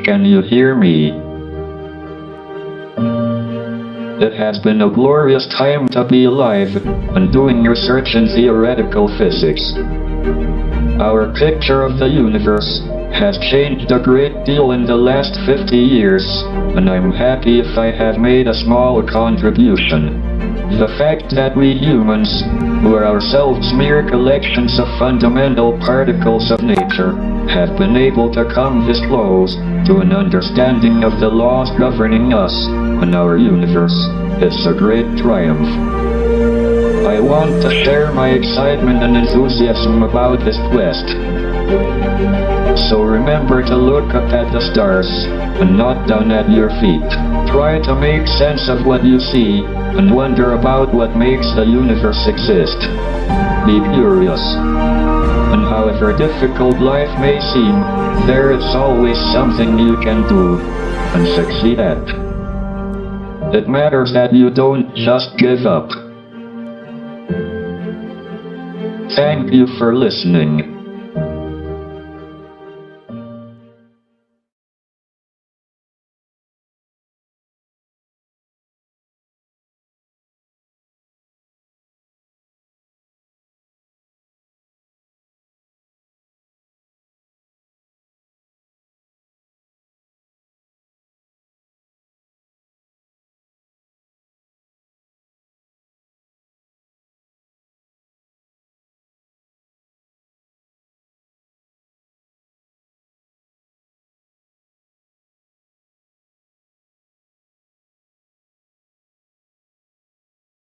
Can you hear me? It has been a glorious time to be alive and doing research in theoretical physics. Our picture of the universe has changed a great deal in the last 50 years, and I'm happy if I have made a small contribution. The fact that we humans, who are ourselves mere collections of fundamental particles of nature, have been able to come this close to an understanding of the laws governing us and our universe is a great triumph. I want to share my excitement and enthusiasm about this quest. So remember to look up at the stars and not down at your feet. Try to make sense of what you see and wonder about what makes the universe exist. Be curious. And however difficult life may seem, there is always something you can do and succeed at. It matters that you don't just give up. Thank you for listening.